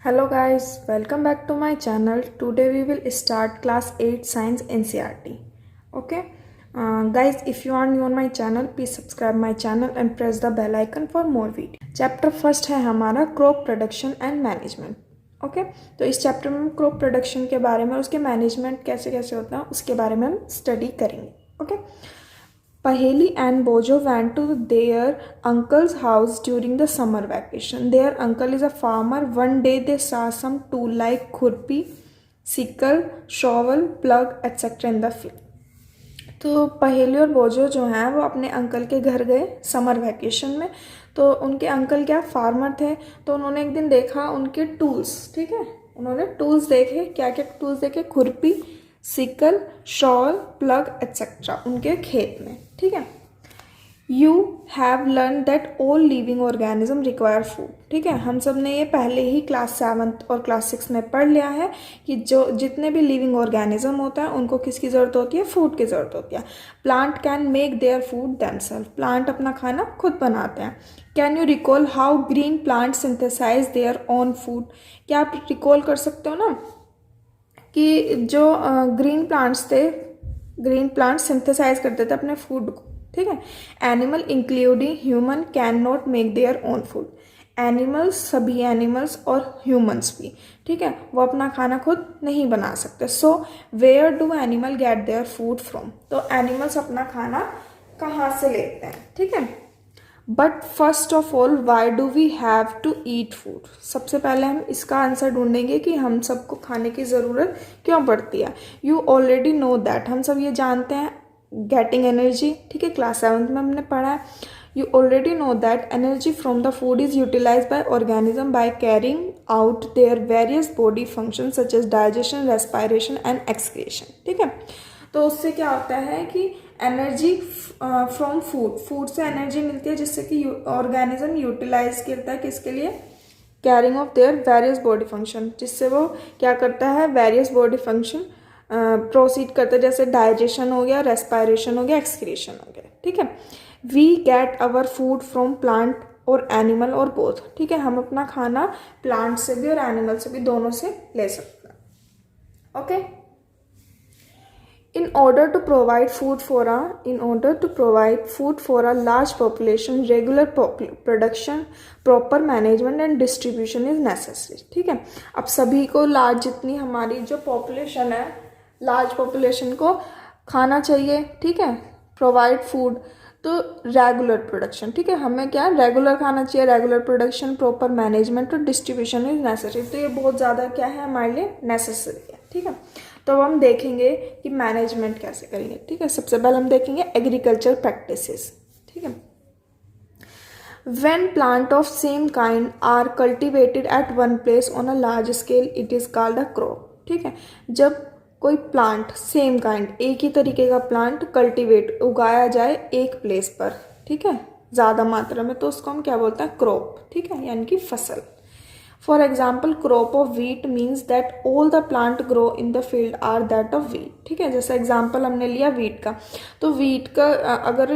Hello guys, welcome back to my channel. Today we will start class 8 science NCERT. Okay, guys, if you are new on my channel, please subscribe my channel and press the bell icon for more video. Chapter first है हमारा crop production and management. Okay, तो इस chapter में हम crop production के बारे में, उसके मैनेजमेंट कैसे कैसे होता है उसके बारे में हम स्टडी करेंगे. Okay, Paheli and Bojo went to their uncle's house during the summer vacation. Their uncle is a farmer. One day they saw some tool like khurpi, sickle, shovel, plug, etc. in the field. तो पहेली और बोझो जो हैं वो अपने uncle के घर गए समर वैकेशन में. तो उनके अंकल क्या फार्मर थे, तो उन्होंने एक दिन देखा उनके टूल्स. ठीक है, उन्होंने टूल्स देखे. क्या क्या टूल्स देखे? खुरपी, सिकल, शॉल, प्लग एट्सेट्रा उनके खेत में. ठीक है. You have learn that all living organism require food. ठीक है, हम सब ने ये पहले ही क्लास 7 और क्लास 6 में पढ़ लिया है कि जो जितने भी लिविंग ऑर्गेनिज्म होता है उनको किसकी ज़रूरत होती है? फूड की ज़रूरत होती है. Plant can make their food themselves. Plant अपना खाना खुद बनाते हैं. Can you recall how green plant synthesise their own food. क्या आप रिकॉल कर सकते हो ना कि जो ग्रीन प्लांट्स थे, ग्रीन प्लांट्स सिंथेसाइज करते थे अपने फूड को. ठीक है. Animal including human can not make their own food. Animals, सभी एनिमल्स और ह्यूमंस भी, ठीक है, वो अपना खाना खुद नहीं बना सकते. So where do animal get their food from. तो एनिमल्स अपना खाना कहाँ से लेते हैं? ठीक है. But first of all why do we have to eat food. सबसे पहले हम इसका आंसर ढूंढेंगे कि हम सबको खाने की ज़रूरत क्यों पड़ती है. You already know that. हम सब ये जानते हैं. Getting energy. ठीक है, क्लास 7 में हमने पढ़ा है. You already know that energy from the food is utilise by organism by carrying out their various body function such as digestion, respiration and excretion. ठीक है. तो उससे क्या होता है कि एनर्जी फ्रॉम फूड, फूड से एनर्जी मिलती है जिससे कि ऑर्गेनिज्म यूटिलाइज करता है किसके लिए? Carrying of their various body function, जिससे वो क्या करता है? वेरियस बॉडी फंक्शन प्रोसीड करता है. जैसे डाइजेशन हो गया, रेस्पायरेशन हो गया, एक्सक्रीशन हो गया. ठीक है. We get our food from plant और एनिमल और बोथ. ठीक है, हम अपना खाना प्लांट से भी और एनिमल से भी, दोनों से ले सकते हैं. Okay. In order to provide food for a large population, regular production, proper management and distribution is necessary. ठीक है. अब सभी को लार्ज, जितनी हमारी जो पॉपुलेशन है, लार्ज पॉपुलेशन को खाना चाहिए. ठीक है, प्रोवाइड फूड, तो रेगुलर प्रोडक्शन. ठीक है, हमें क्या रेगुलर खाना चाहिए. रेगुलर प्रोडक्शन, प्रॉपर मैनेजमेंट और डिस्ट्रीब्यूशन इज नेसेसरी. तो ये बहुत ज़्यादा क्या है हमारे लिए? नेसेसरी है. ठीक है. तो अब हम देखेंगे कि मैनेजमेंट कैसे करेंगे. ठीक है. सबसे पहले हम देखेंगे एग्रीकल्चर प्रैक्टिसेस. ठीक है. When plant of same kind are cultivated at one place on a large scale it is called a crop. ठीक है. जब कोई प्लांट सेम काइंड, एक ही तरीके का प्लांट कल्टिवेट, उगाया जाए एक प्लेस पर, ठीक है, ज़्यादा मात्रा में, तो उसको हम क्या बोलते हैं? क्रॉप. ठीक है, यानी कि फसल. For example, crop of wheat means that all the plant grow in the field are that of wheat. ठीक है, जैसे एग्जाम्पल हमने लिया वीट का. तो वीट का, अगर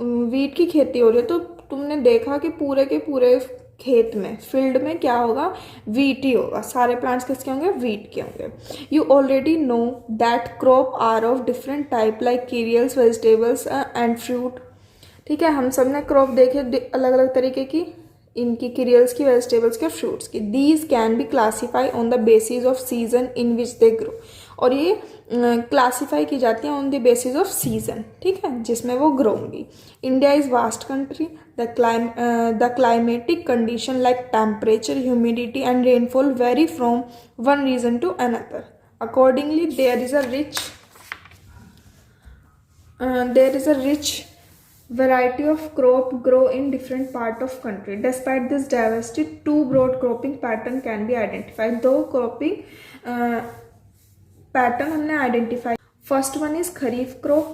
वीट की खेती हो रही है तो तुमने देखा कि पूरे के पूरे खेत में, फील्ड में क्या होगा? वीट ही होगा. सारे प्लांट्स किसके होंगे? वीट के होंगे. You already know that crop are of different type like cereals, vegetables and fruit. ठीक है, हम सब ने क्रॉप देखे अलग अलग तरीके की, इनकी कीरियल्स की, वेजिटेबल्स के, फ्रूट्स की. These can be classify on the basis of season in which they grow. और ये क्लासीफाई की जाती हैं on the basis of season. ठीक है, जिसमें वो ग्रो होंगी. India is vast country. The climatic condition like temperature, humidity and rainfall vary from one region to another. Accordingly there is a rich variety of crop grow in different part of country. Despite this diversity, two broad cropping pattern can be identified. दो cropping pattern हमने identify. First one is kharif crop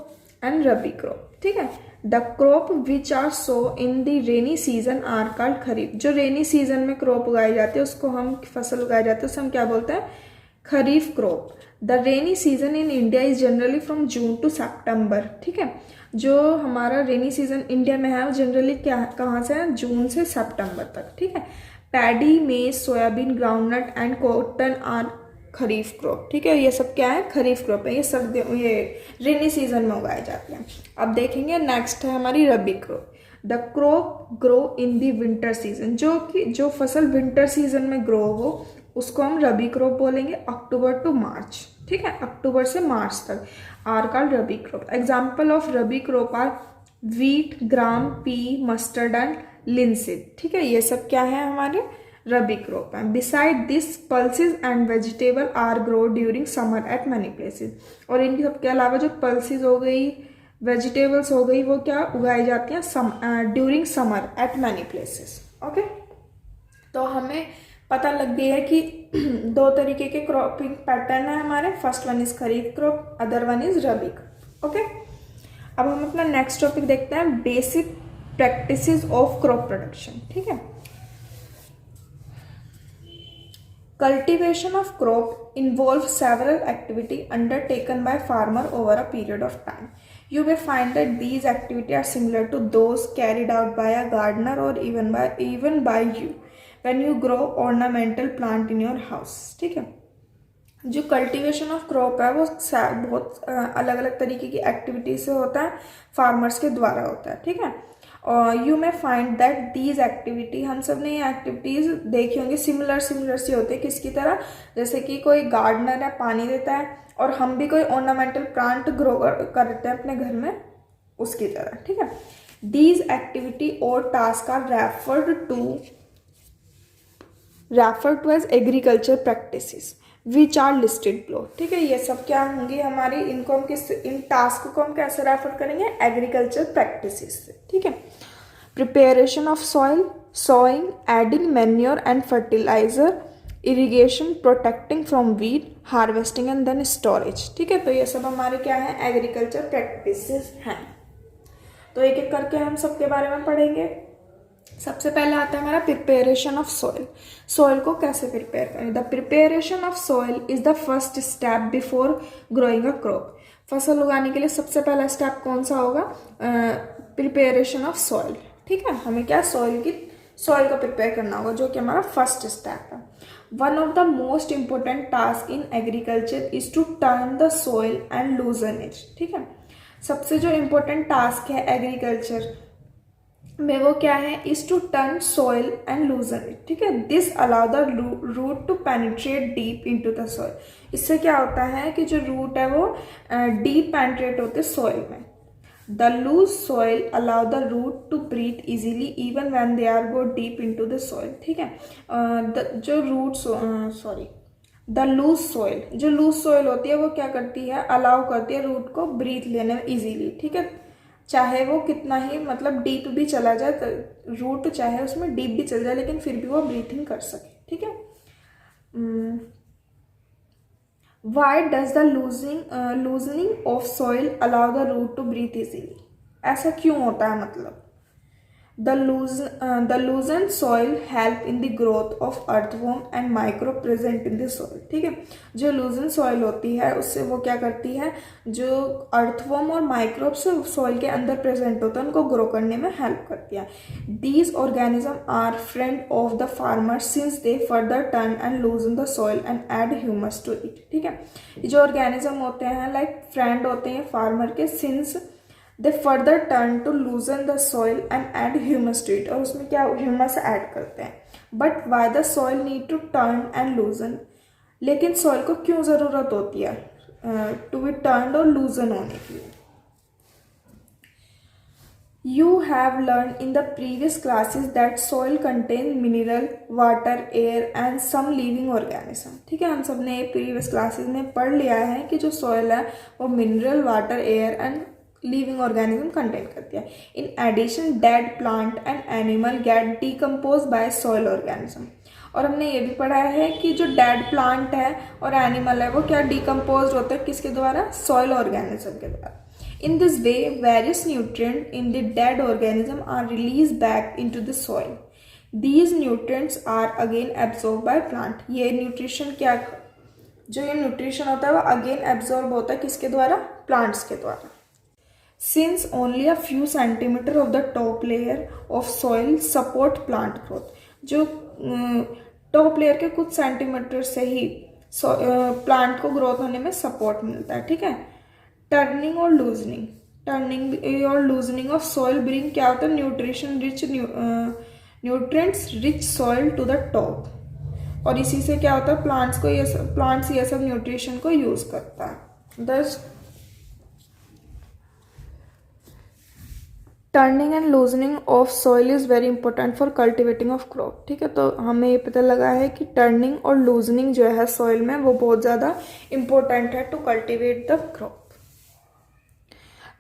and rabi crop. ठीक है. The crop which are sown in the rainy season are called खरीफ. जो rainy season में crop उगाई जाती है उसको हम, फसल उगाई जाती है, उसे हम क्या बोलते हैं? खरीफ crop. The rainy season in India is generally from June to September. ठीक है. जो हमारा रेनी सीजन इंडिया में है वो जनरली क्या, कहाँ से है? जून से सितंबर तक. ठीक है. Paddy, maize, soybean, groundnut and cotton are kharif crop. ठीक है, ये सब क्या है, खरीफ क्रॉप है, ये रेनी सीजन में उगाए जाते हैं। अब देखेंगे नेक्स्ट है हमारी rabi crop. The crop grow in the winter season, जो फसल विंटर सीजन में ग्रो हो उसको हम रबी क्रॉप बोलेंगे। अक्टूबर टू मार्च, ठीक है, अक्टूबर से मार्च तक are called rabi crop. Example of rabi crop are wheat, gram, pea, mustard and linseed. ठीक है, ये सब क्या है, हमारे रबी क्रॉप है। Beside this pulses and vegetable are grow during summer at many places. और इनके सबके अलावा जो पल्सेस हो गई, वेजिटेबल्स हो गई, वो क्या उगाई जाती हैं during summer at many places. Okay, तो हमें पता लग गया है कि दो तरीके के क्रॉपिंग पैटर्न है हमारे। First one is kharif crop, other one is rabi crop. Okay, अब हम अपना नेक्स्ट टॉपिक देखते हैं, basic practices of crop production. ठीक है, cultivation of crop involves several activity undertaken by farmer over a period of time. You may find that these activities are similar to those carried out by a gardener or even by you when you grow ornamental plant in your house. ठीक है, जो cultivation of crop है वो बहुत अलग अलग तरीके की एक्टिविटी से होता है, फार्मर्स के द्वारा होता है। ठीक है, और you may find that these activity, हम सब ने ये एक्टिविटीज देखी होंगी, सिमिलर सी होती है। किसकी तरह, जैसे कि कोई गार्डनर है, पानी देता है, और हम भी कोई ऑर्नामेंटल प्लांट ग्रो करते हैं अपने घर में, उसकी तरह। ठीक है, दीज एक्टिविटी और task are refer to as agriculture practices which are listed below. ठीक है, ये सब क्या होंगी हमारी, इनको हम इन टास्क को हम कैसे रेफर करेंगे, एग्रीकल्चर प्रैक्टिसेस से। ठीक है, preparation of soil, sowing, adding manure and fertiliser, irrigation, protecting from weed, harvesting and then storage. ठीक है, तो ये सब हमारे क्या है, एग्रीकल्चर प्रैक्टिसेस हैं। तो एक एक करके हम सबके बारे में पढ़ेंगे। सबसे पहले आता है हमारा प्रिपेरेशन ऑफ सॉइल। सॉइल को कैसे प्रिपेयर करें। The preparation of soil is the first step before growing a crop. फसल उगाने के लिए सबसे पहला स्टेप कौन सा होगा, प्रिपेरेशन ऑफ सॉइल। ठीक है, हमें क्या सॉइल को प्रिपेयर करना होगा, जो कि हमारा फर्स्ट स्टेप है। One of the most important task in agriculture is to turn the soil and loosen it. ठीक है, सबसे जो इम्पोर्टेंट टास्क है एग्रीकल्चर में वो क्या है, is to turn soil and loosen it. ठीक है, this allow the root to penetrate deep into the soil. इससे क्या होता है कि जो रूट है वो डीप पेनिट्रेट होते सॉइल में। The loose soil allow the root to breathe easily even when they are go deep into the soil. ठीक है, द लूज सॉइल होती है वो क्या करती है, अलाउ करती है रूट को ब्रीथ लेने में इजीली। ठीक है, चाहे वो कितना ही मतलब डीप भी चला जाए, तो रूट चाहे उसमें डीप भी चल जाए, लेकिन फिर भी वो ब्रीथिंग कर सके। ठीक है, why does the loosening of soil allow the root to breathe easily. ऐसा क्यों होता है, मतलब the loosened soil help in the growth of earthworm and microbe present in the soil। ठीक है, जो लूजन सॉइल होती है उससे वो क्या करती है, जो अर्थवर्म और माइक्रोब्स सॉइल के अंदर प्रेजेंट होते हैं उनको ग्रो करने में हेल्प करती है। These organism are friend of the farmer since they further turn and loosen the soil and add humus to it. ठीक है, जो ऑर्गेनिज्म होते हैं लाइक फ्रेंड होते हैं फार्मर के, since they further turn to loosen the soil and add humus to it, और उसमें क्या ह्यूमस ऐड करते हैं। But why the soil need to turn and loosen, लेकिन सॉइल को क्यों ज़रूरत होती है टू बी टर्न और लूजन होने की। You have learn in the previous classes that soil contain mineral, water, air and some living organism. ठीक है, हम सब ने प्रीवियस क्लासेस में पढ़ लिया है कि जो सॉइल है वो mineral, water, air and living organism contain करती है। In addition dead plant and animal get decompose by soil organism. और हमने ये भी पढ़ा है कि जो डेड प्लांट है और एनिमल है वो क्या डिकम्पोज होते हैं, किसके द्वारा, सॉइल ऑर्गेनिज्म के द्वारा। In this way various nutrient in the dead organism are release back into the soil. These nutrients are again absorb by plant. ये न्यूट्रिशन क्या, जो ये न्यूट्रिशन होता है वो अगेन एब्जॉर्ब होता है किसके द्वारा, प्लांट्स के द्वारा। Since only a few centimeters of the top layer of soil support plant growth, जो टॉप लेयर के कुछ सेंटीमीटर से ही प्लांट को ग्रोथ होने में सपोर्ट मिलता है, ठीक है। टर्निंग और लूजनिंग, टर्निंग और लूजनिंग ऑफ सॉइल ब्रिंग क्या होता है, nutrients rich soil to the top, और इसी से क्या होता है, प्लांट्स ये सब न्यूट्रिशन को यूज करता है। दस turning and loosening of soil is very important for cultivating of crop, ठीक है। तो हमें ये पता लगा है कि टर्निंग और लूजनिंग जो है सॉइल में वो बहुत ज़्यादा इंपॉर्टेंट है to cultivate the crop.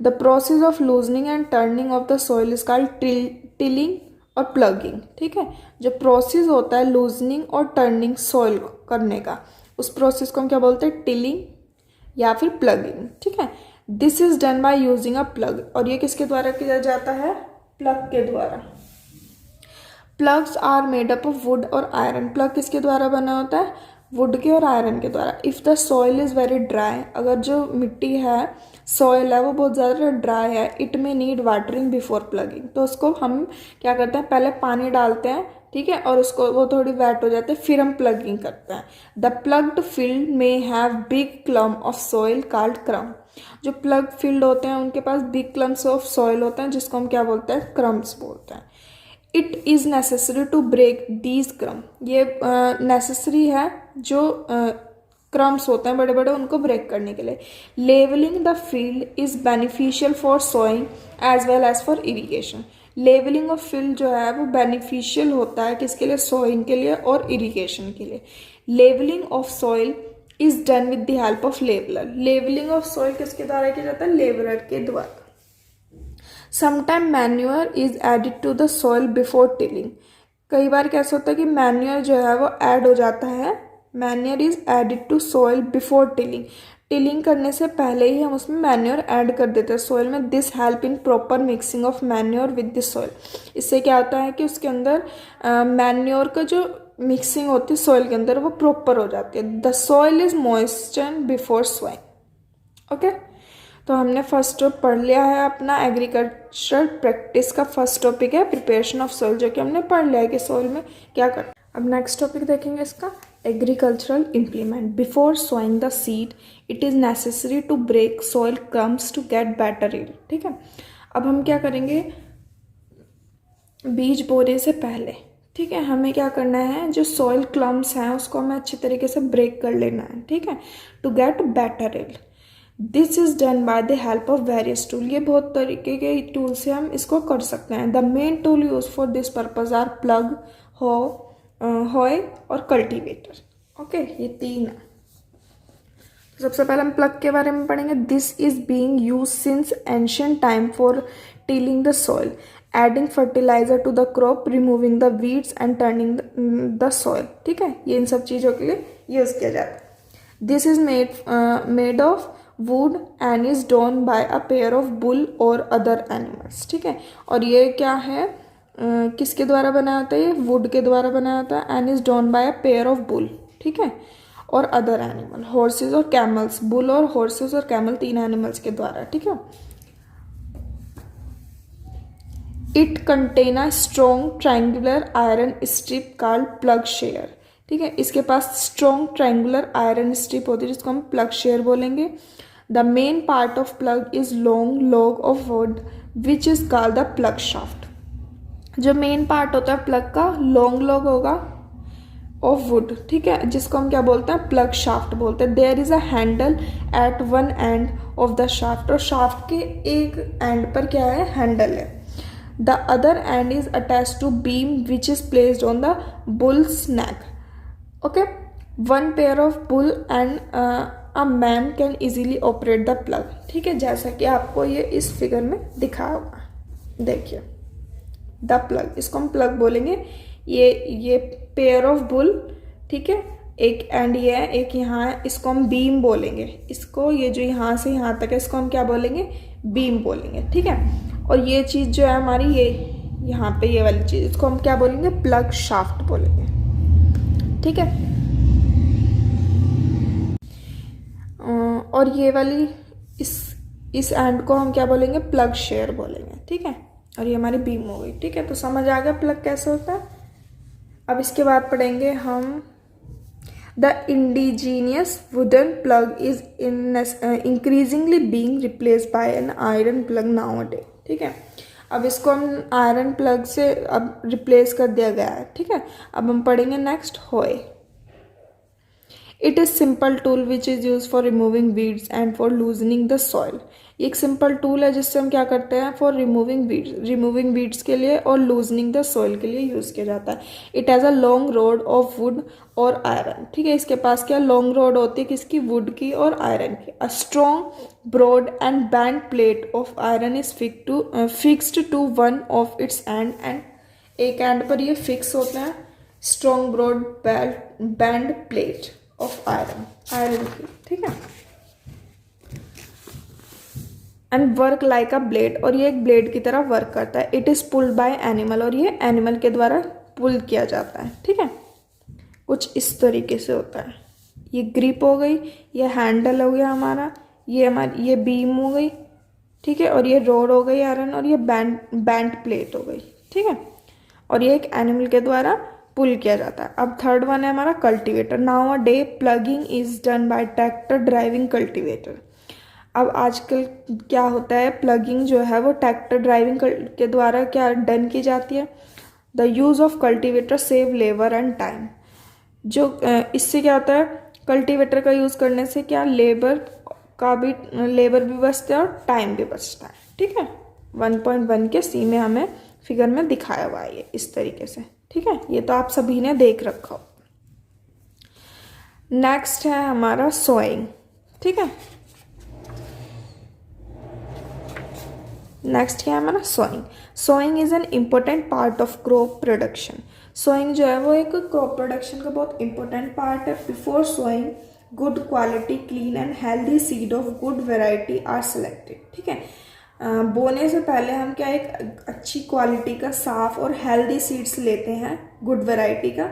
The process of loosening and turning of the soil is called tilling और प्लगिंग, ठीक है। जो प्रोसेस होता है लूजनिंग और टर्निंग सॉइल करने का, उस प्रोसेस को हम क्या बोलते हैं, टिलिंग या फिर प्लगिंग, ठीक है। This is done bye using a plug, और ये किसके द्वारा किया जाता है, प्लग के द्वारा। Ploughs are made up of wood और आयरन, प्लग किसके द्वारा बना होता है, वुड के और आयरन के द्वारा। If the soil is very dry, अगर जो मिट्टी है, सॉइल है, वो बहुत ज़्यादा ड्राई है, it may need watering before plugging, तो उसको हम क्या करते हैं, पहले पानी डालते हैं, ठीक है, और उसको वो थोड़ी वेट हो जाती है, फिर हम प्लगिंग करते हैं। The ploughed field may have big clump of soil called crumb, जो प्लग फील्ड होते हैं उनके पास बिग क्लम्प्स ऑफ सॉइल होते हैं, जिसको हम क्या बोलते हैं, क्रम्स बोलते हैं। It is necessary to break these crumb, ये नेसेसरी है जो क्रम्स होते हैं बड़े बड़े, उनको ब्रेक करने के लिए। Levelling the field is beneficial for sowing as well as for irrigation, levelling of field जो है वो बेनिफिशियल होता है किसके लिए, सोइंग के लिए और इरीगेशन के लिए। Levelling of soil is done with the help of leveller, levelling of soil किसके द्वारा किया जाता है, लेवलर के द्वारा। Sometime manure is added to the soil before tilling, कई बार कैसा होता है कि मैन्यूअर जो है वो ऐड हो जाता है, manure is added to soil before tilling, tilling करने से पहले ही हम उसमें मैन्योर ऐड कर देते हैं सॉइल में। This help in proper mixing of manure with the soil, इससे क्या होता है कि उसके अंदर मैन्योर का जो मिक्सिंग होती है सॉइल के अंदर वो प्रॉपर हो जाती है। The soil is moisture before sowing, okay. तो हमने फर्स्ट पढ़ लिया है अपना एग्रीकल्चर प्रैक्टिस का फर्स्ट टॉपिक है प्रिपरेशन ऑफ सॉइल, जो कि हमने पढ़ लिया है कि सॉइल में क्या करना। अब नेक्स्ट टॉपिक देखेंगे इसका, agricultural implement. Before sowing the seed it is necessary to break soil crumbs to get better yield, ठीक है। अब हम क्या करेंगे, बीज बोने से पहले, ठीक है, हमें क्या करना है, जो सॉइल क्लम्स हैं उसको हमें अच्छी तरीके से ब्रेक कर लेना है, ठीक है, to get better yield. This is done by the help of various tool, ये बहुत तरीके के टूल से हम इसको कर सकते हैं। The main tool use for this purpose are plough, hoe और कल्टीवेटर, ओके, ये तीन है। तो सबसे पहले हम प्लग के बारे में पढ़ेंगे। This is being use since ancient time for tilling the soil, adding fertiliser to the crop, removing the weeds and turning the soil, ठीक है, ये इन सब चीज़ों के लिए यूज़ किया जाता है। This is made of wood and is drawn by a pair of bull और अदर एनिमल्स, ठीक है, और ये क्या है, किसके द्वारा बनाया होता है, ये वुड के द्वारा बनाया होता है, and is drawn by a pair of bull, ठीक है, और अदर एनिमल, हॉर्सेस और कैमल्स, बुल और हॉर्सेस और कैमल तीन एनिमल्स के द्वारा, ठीक है। It contain a strong triangular iron strip called ploughshare, ठीक है, इसके पास स्ट्रॉन्ग ट्रायंगुलर आयरन स्ट्रिप होती है जिसको हम प्लग शेयर बोलेंगे। The main part of plough is long log of wood which is called the plug shaft, जो मेन पार्ट होता है प्लग का, लॉन्ग लॉग होगा ऑफ वुड, ठीक है, जिसको हम क्या बोलते हैं, प्लग शाफ्ट बोलते हैं। There is a handle at one end of the shaft, और शाफ्ट के एक एंड पर क्या है, हैंडल है। The other end is attach to beam which is placed on the bull's neck, okay. One pair of bull and a man can easily operate the plough, ठीक है, जैसा कि आपको ये इस फिगर में दिखा होगा, देखिए द प्लग, इसको हम प्लग बोलेंगे। ये पेयर ऑफ बुल, ठीक है, एक एंड ये है, एक यहाँ है, इसको हम बीम बोलेंगे, इसको ये जो यहाँ से यहाँ तक है इसको हम क्या बोलेंगे, बीम बोलेंगे, ठीक है। और ये चीज़ जो है हमारी, ये यहाँ पे ये वाली चीज़, इसको हम क्या बोलेंगे, प्लग शाफ्ट बोलेंगे, ठीक है। और ये वाली इस एंड को हम क्या बोलेंगे, प्लग शेयर बोलेंगे, ठीक है, और ये हमारी बीम हो गई, ठीक है। तो समझ आ गया प्लग कैसे होता है। अब इसके बाद पढ़ेंगे हम the indigenous wooden plug is increasingly being replaced by an iron plug now day. ठीक है, अब इसको हम आयरन प्लग से अब रिप्लेस कर दिया गया है। ठीक है, अब हम पढ़ेंगे नेक्स्ट होए। It is simple tool which is use for removing weeds and for loosening the soil. ये एक सिंपल टूल है जिससे हम क्या करते हैं, फॉर रिमूविंग वीड्स के लिए और लूजनिंग द सॉइल के लिए यूज़ किया जाता है। It has a long rod of wood और आयरन। ठीक है, इसके पास क्या लॉन्ग रॉड होती है, किसकी, वुड की और आयरन की। A strong broad and bent plate of iron is fixed to one of its end एक एंड पर ये फिक्स होते हैं। Strong broad bent plate of iron की। ठीक है, and work like a blade, और ये एक ब्लेड की तरह वर्क करता है। It is pulled by animal, और ये एनिमल के द्वारा पुल किया जाता है। ठीक है, कुछ इस तरीके से होता है। ये ग्रिप हो गई, ये हैंडल हो गया हमारा, ये बीम हो गई। ठीक है, और ये रोड हो गई आयरन, और ये बैंड प्लेट हो गई। ठीक है, और ये एक एनिमल के द्वारा पुल किया जाता है। अब थर्ड वन है हमारा cultivator. Now a day plugging is done bye tractor driving cultivator. अब आजकल क्या होता है, प्लगिंग जो है वो ट्रैक्टर ड्राइविंग के द्वारा क्या डन की जाती है। The use of cultivator save labour and time. जो इससे क्या होता है, कल्टीवेटर का यूज़ करने से क्या लेबर भी बचता है और टाइम भी बचता है। ठीक है, 1.1 के सी में हमें फिगर में दिखाया हुआ है ये इस तरीके से। ठीक है, ये तो आप सभी ने देख रखा हो। नेक्स्ट है हमारा सोइंग। ठीक है, नेक्स्ट क्या है हमारा sowing. Sowing is an important part of crop production. Sowing जो है वो एक क्रॉप प्रोडक्शन का बहुत इंपॉर्टेंट पार्ट है। Before sowing good quality clean and healthy seed of good variety are selected. ठीक है, बोने से पहले हम क्या एक अच्छी क्वालिटी का साफ और हेल्दी सीड्स लेते हैं, गुड वैरायटी का,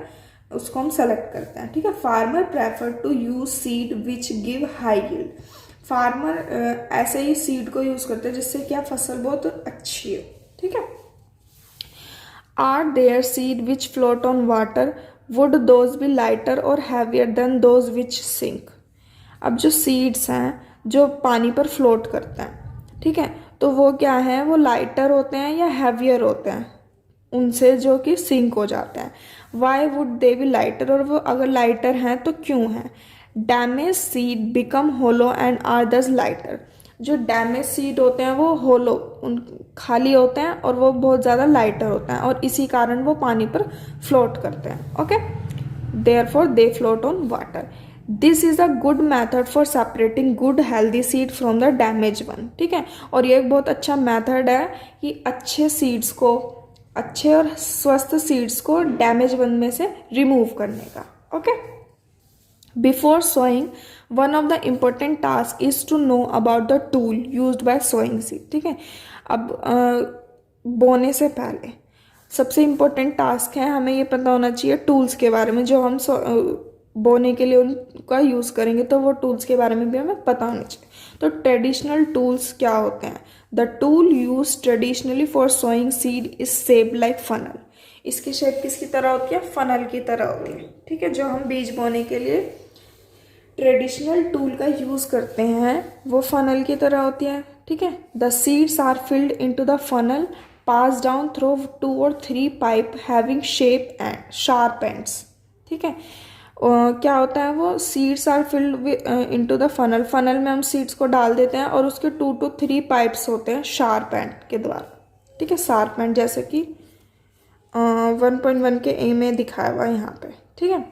उसको हम सेलेक्ट करते हैं। ठीक है, farmer prefer to use seed which give high yield. Farmer ऐसे ही सीड को यूज करते हैं जिससे क्या फसल बहुत अच्छी हो। ठीक है, are there seed which float on water would those be lighter और heavier than those which sink. अब जो सीड्स हैं जो पानी पर फ्लोट करते हैं, ठीक है, तो वो क्या है, वो लाइटर होते हैं या हैवियर होते हैं उनसे जो कि सिंक हो जाते हैं। Why would they be lighter, और वो अगर लाइटर हैं तो क्यों हैं। Damage seed become hollow and are thus lighter. जो डैमेज सीड होते हैं वो होलो खाली होते हैं और वो बहुत ज़्यादा लाइटर होते हैं और इसी कारण वो पानी पर फ्लोट करते हैं। Okay, therefore they float on water. This is a good method for separating good healthy seed from the damage one. ठीक है, और ये एक बहुत अच्छा मैथड है कि अच्छे सीड्स को, अच्छे और स्वस्थ सीड्स को डैमेज वन में से रिमूव करने का। Okay, before sowing one of the important task is to know about the tool used by sowing seed. ठीक है, अब बोने से पहले सबसे इम्पोर्टेंट टास्क है, हमें ये पता होना चाहिए टूल्स के बारे में जो हम बोने के लिए उनका यूज़ करेंगे, तो वो टूल्स के बारे में भी हमें पता होना चाहिए। तो ट्रेडिशनल टूल्स क्या होते हैं। The tool use traditionally for sowing seed is shaped like funnel. इसकी शेप किसकी तरह होती है, फनल की तरह होती है। ठीक है, जो हम बीज बोने के लिए ट्रेडिशनल टूल का यूज़ करते हैं वो फनल की तरह होती है। ठीक है, the seeds are filled into the funnel, pass down through 2 or 3 pipe having shape and sharp ends. ठीक है, क्या होता है, वो seeds are filled into the funnel, funnel में हम सीड्स को डाल देते हैं और उसके 2 to 3 पाइप्स होते हैं शार्प एंड के द्वारा। ठीक है, शार्प एंड जैसे कि 1.1 के ए में दिखाया हुआ है यहाँ पे। ठीक है,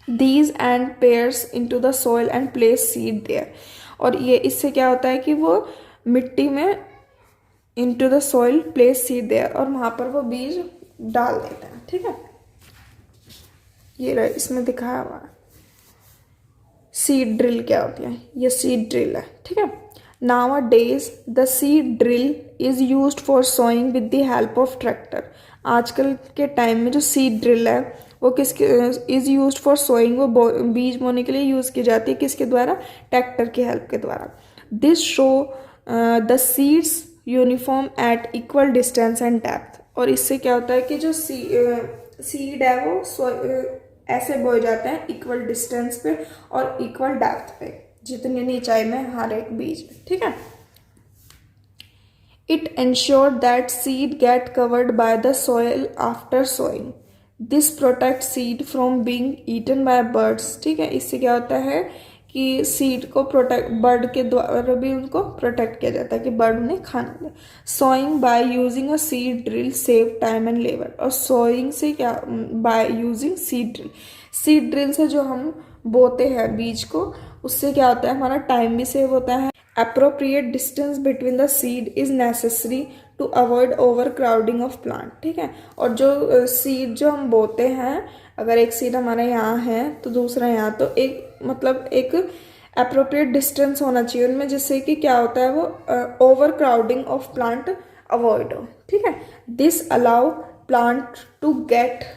these end pierce into the soil and place seed there. और ये इससे क्या होता है कि वो मिट्टी में into the soil place seed there, और वहाँ पर वो बीज डाल देते हैं। ठीक है, ये रहा इसमें दिखाया हुआ है। सीड ड्रिल क्या होती है, ये सीड ड्रिल है। ठीक है, nowadays the seed drill is used for sowing with the help of tractor. आजकल के टाइम में जो सीड ड्रिल है वो किसके इज यूज्ड फॉर सोइंग, वो बीज बोने के लिए यूज़ की जाती है, किसके द्वारा, ट्रैक्टर की हेल्प के द्वारा। This show the seeds uniform eight equal distance and depth. और इससे क्या होता है कि जो सीड है वो ऐसे बोए जाते हैं इक्वल डिस्टेंस पे और इक्वल डेप्थ पे, जितनी ऊंचाई में हर एक बीज, ठीक है। It ensured that seed get covered by the soil after sowing. This protects seed from being eaten by birds. ठीक है, इससे क्या होता है कि सीड को प्रोटेक्ट, बर्ड के द्वारा भी उनको प्रोटेक्ट किया जाता है कि बर्ड उन्हें खाना दे। Sowing by using a seed drill save time and labour. और सोइंग से क्या, by using seed drill, seed drill से जो हम बोते हैं बीज को, उससे क्या होता है हमारा टाइम भी सेव होता है। Appropriate distance between the seed is necessary to avoid overcrowding of plant, ठीक है। और जो सीड जो हम बोते हैं, अगर एक सीड हमारे यहाँ है तो दूसरा यहाँ, तो एक मतलब एक appropriate distance होना चाहिए उनमें, जिससे कि क्या होता है वो overcrowding of plant avoid हो, ठीक है। This allow plant to get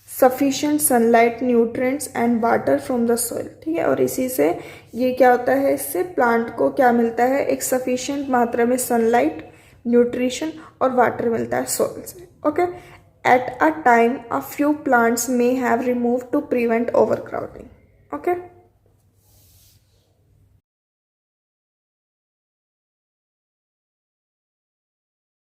sufficient sunlight, nutrients and water from the soil, ठीक है। और इसी से ये क्या होता है, इससे प्लांट को क्या मिलता है, एक सफिशेंट मात्रा में सनलाइट, न्यूट्रिशन और वाटर मिलता है सॉइल से, okay. At a time a few plants may have remove to prevent overcrowding, okay.